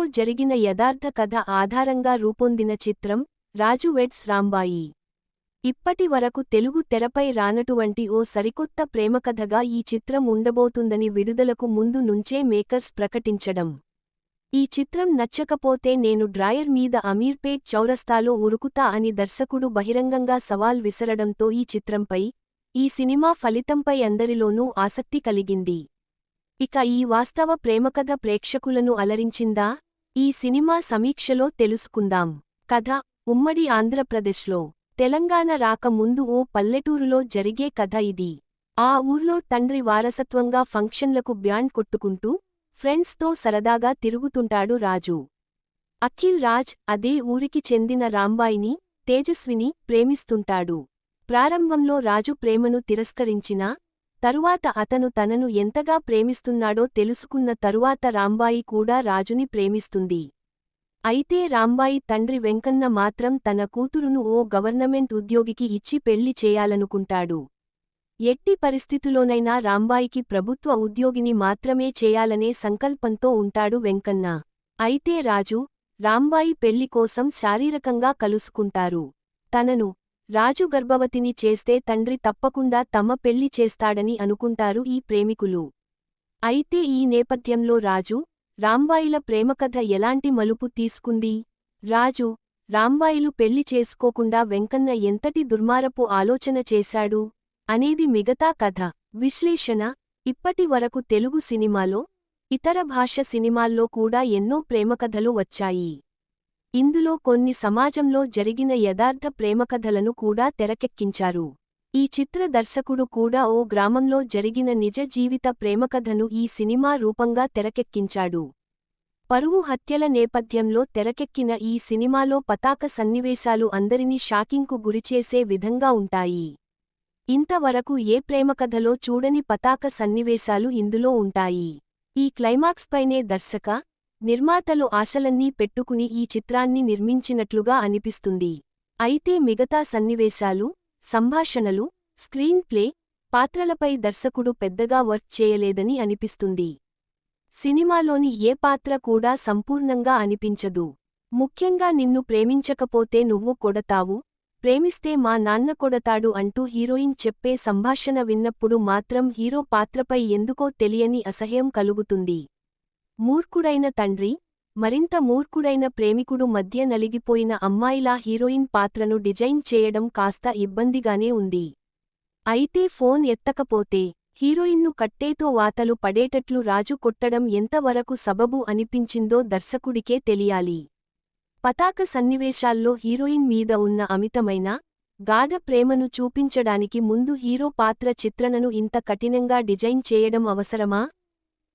గతంలో జరిగిన యథార్థ కథ ఆధారంగా రూపొందిన చిత్రం రాజు వెడ్స్ రాంబాయి. ఇప్పటి వరకు తెలుగు తెరపై రానటువంటి ఓ సరికొత్త ప్రేమకథగా ఈ చిత్రం ఉండబోతుందని విడుదలకు ముందు నుంచే మేకర్స్ ప్రకటించడం. ఈ చిత్రం నచ్చకపోతే నేను డ్రాయర్ మీద అమీర్పేట్ చౌరస్తాలో ఉరుకుతా అని దర్శకుడు బహిరంగంగా సవాల్ విసరడంతో ఈ చిత్రంపై, ఈ సినిమా ఫలితంపై అందరిలోనూ ఆసక్తి కలిగింది. ఇక ఈ వాస్తవ ప్రేమకథ ప్రేక్షకులను అలరించిందా? ఈ సినిమా సమీక్షలో తెలుసుకుందాం. కథ: ఉమ్మడి ఆంధ్రప్రదేశ్లో తెలంగాణ రాక ముందు ఓ పల్లెటూరులో జరిగే కథ ఇది. ఆ ఊర్లో తండ్రి వారసత్వంగా ఫంక్షన్లకు బ్యాండ్ కొట్టుకుంటూ ఫ్రెండ్స్తో సరదాగా తిరుగుతుంటాడు రాజు. అఖిల్ రాజ్ అదే ఊరికి చెందిన రాంబాయిని, తేజస్విని ప్రేమిస్తుంటాడు. ప్రారంభంలో రాజు ప్రేమను తిరస్కరించినా, తరువాత అతను తనను ఎంతగా ప్రేమిస్తున్నాడో తెలుసుకున్న తరువాత రాంబాయి కూడా రాజుని ప్రేమిస్తుంది. అయితే రాంబాయి తండ్రి వెంకన్న మాత్రం తన కూతురును ఓ గవర్నమెంట్ ఉద్యోగికి ఇచ్చి పెళ్లి చేయాలనుకుంటాడు. ఎట్టి పరిస్థితులోనైనా రాంబాయికి ప్రభుత్వ ఉద్యోగిని మాత్రమే చేయాలనే సంకల్పంతో ఉంటాడు వెంకన్న. అయితే రాజు, రాంబాయి పెళ్లి కోసం శారీరకంగా కలుసుకుంటారు. రాజు గర్భవతిని చేస్తే తండ్రి తప్పకుండా తమ పెళ్లి చేస్తాడని అనుకుంటారు ఈ ప్రేమికులు. అయితే ఈ నేపథ్యంలో రాజు, రాంబాయిల ప్రేమకథ ఎలాంటి మలుపు తీసుకుంది? రాజు, రాంబాయిలు పెళ్లి చేసుకోకుండా వెంకన్న ఎంతటి దుర్మారపు ఆలోచన చేశాడు అనేది మిగతా కథ. విశ్లేషణ: ఇప్పటి వరకు తెలుగు సినిమాలో, ఇతర భాష సినిమాల్లో కూడా ఎన్నో ప్రేమకథలు వచ్చాయి. ఇందులో కొన్ని సమాజంలో జరిగిన యథార్థ ప్రేమకథలను కూడా తెరకెక్కించారు. ఈ చిత్ర దర్శకుడు కూడా ఓ గ్రామంలో జరిగిన నిజ జీవిత ప్రేమకథను ఈ సినిమా రూపంగా తెరకెక్కించాడు. పరువు హత్యల నేపథ్యంలో తెరకెక్కిన ఈ సినిమాలో పతాక సన్నివేశాలు అందరినీ షాకింగ్కు గురిచేసే విధంగా ఉంటాయి. ఇంతవరకు ఏ ప్రేమకథలో చూడని పతాక సన్నివేశాలు ఇందులో ఉంటాయి. ఈ క్లైమాక్స్పైనే దర్శక, నిర్మాతలు ఆశలన్నీ పెట్టుకుని ఈ చిత్రాన్ని నిర్మించినట్లుగా అనిపిస్తుంది. అయితే మిగతా సన్నివేశాలు, సంభాషణలు, స్క్రీన్ ప్లే, పాత్రలపై దర్శకుడు పెద్దగా వర్క్ చేయలేదని అనిపిస్తుంది. సినిమాలోని ఏ పాత్ర కూడా సంపూర్ణంగా అనిపించదు. ముఖ్యంగా నిన్ను ప్రేమించకపోతే నువ్వు కొడతావు, ప్రేమిస్తే మా నాన్న కొడతాడు అంటూ హీరోయిన్ చెప్పే సంభాషణ విన్నప్పుడు మాత్రం హీరో పాత్రపై ఎందుకో తెలియని అసహ్యం కలుగుతుంది. మూర్ఖుడైన తండ్రి, మరింత మూర్ఖుడైన ప్రేమికుడు మధ్య నలిగిపోయిన అమ్మాయిలా హీరోయిన్ పాత్రను డిజైన్ చేయడం కాస్త ఇబ్బందిగానే ఉంది. అయితే ఫోన్ ఎత్తకపోతే, హీరోయిన్ను కట్టేతో వాతలు పడేటట్లు రాజు కొట్టడం ఎంతవరకు సబబు అనిపించిందో దర్శకుడికే తెలియాలి. పతాక సన్నివేశాల్లో హీరోయిన్ మీద ఉన్న అమితమైన, గాఢ ప్రేమను చూపించడానికి ముందు హీరో పాత్ర చిత్రణను ఇంత కఠినంగా డిజైన్ చేయడం అవసరమా?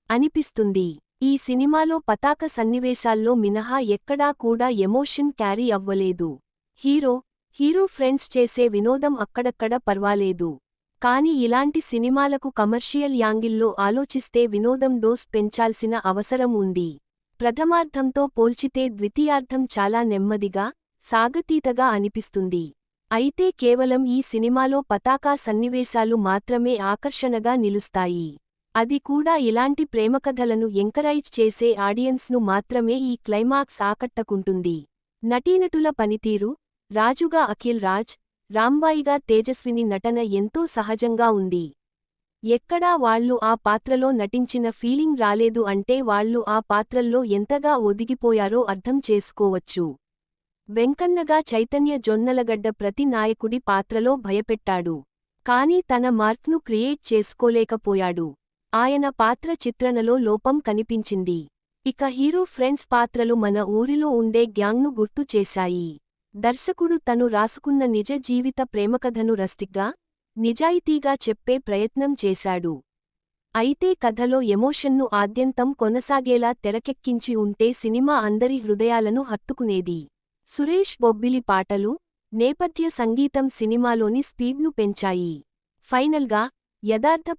అనిపిస్తుంది. ఈ సినిమాలో పతాక సన్నివేశాల్లో మినహా ఎక్కడా కూడా ఎమోషన్ క్యారీ అవ్వలేదు. హీరో ఫ్రెండ్స్ చేసే వినోదం అక్కడక్కడ పర్వాలేదు. కాని ఇలాంటి సినిమాలకు కమర్షియల్ యాంగిల్లో ఆలోచిస్తే వినోదం డోస్ పెంచాల్సిన అవసరం ఉంది. ప్రథమార్థంతో పోల్చితే ద్వితీయార్థం చాలా నెమ్మదిగా, సాగతీతగా అనిపిస్తుంది. అయితే కేవలం ఈ సినిమాలో పతాకా సన్నివేశాలు మాత్రమే ఆకర్షణగా నిలుస్తాయి. అది కూడా ఇలాంటి ప్రేమకథలను ఎంకరైజ్ చేసే ఆడియన్స్ను మాత్రమే ఈ క్లైమాక్స్ ఆకట్టకుంటుంది. నటీనటుల పనితీరు: రాజుగా అఖిల్ రాజ్, రాంబాయిగా తేజస్విని నటన ఎంతో సహజంగా ఉంది. ఎక్కడా వాళ్లు ఆ పాత్రలో నటించిన ఫీలింగ్ రాలేదు అంటే వాళ్లు ఆ పాత్రల్లో ఎంతగా ఒదిగిపోయారో అర్థం చేసుకోవచ్చు. వెంకన్నగా చైతన్య జొన్నలగడ్డ ప్రతి నాయకుడి పాత్రలో భయపెట్టాడు. కానీ తన మార్క్ను క్రియేట్ చేసుకోలేకపోయాడు. ఆయన పాత్ర చిత్రణలో లోపం కనిపించింది. ఇక హీరో ఫ్రెండ్స్ పాత్రలు మన ఊరిలో ఉండే గ్యాంగ్ను గుర్తు చేశాయి. దర్శకుడు తను రాసుకున్న నిజ జీవిత ప్రేమకథను రస్టిక్గా, నిజాయితీగా చెప్పే ప్రయత్నం చేశాడు. అయితే కథలో ఎమోషన్ను ఆద్యంతం కొనసాగేలా తెరకెక్కించి ఉంటే సినిమా అందరి హృదయాలను హత్తుకునేది. సురేష్ బొబ్బిలి పాటలు, నేపథ్య సంగీతం సినిమాలోని స్పీడ్ను పెంచాయి. ఫైనల్గా, యథార్థ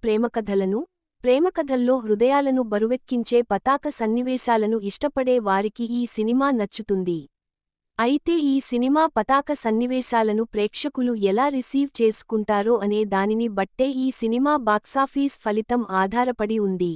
ప్రేమకథల్లో హృదయాలను బరువెక్కించే పతాక సన్నివేశాలను ఇష్టపడే వారికి ఈ సినిమా నచ్చుతుంది. అయితే ఈ సినిమా పతాక సన్నివేశాలను ప్రేక్షకులు ఎలా రిసీవ్ చేసుకుంటారో అనే దానిని బట్టే ఈ సినిమా బాక్సాఫీస్ ఫలితం ఆధారపడి ఉంది.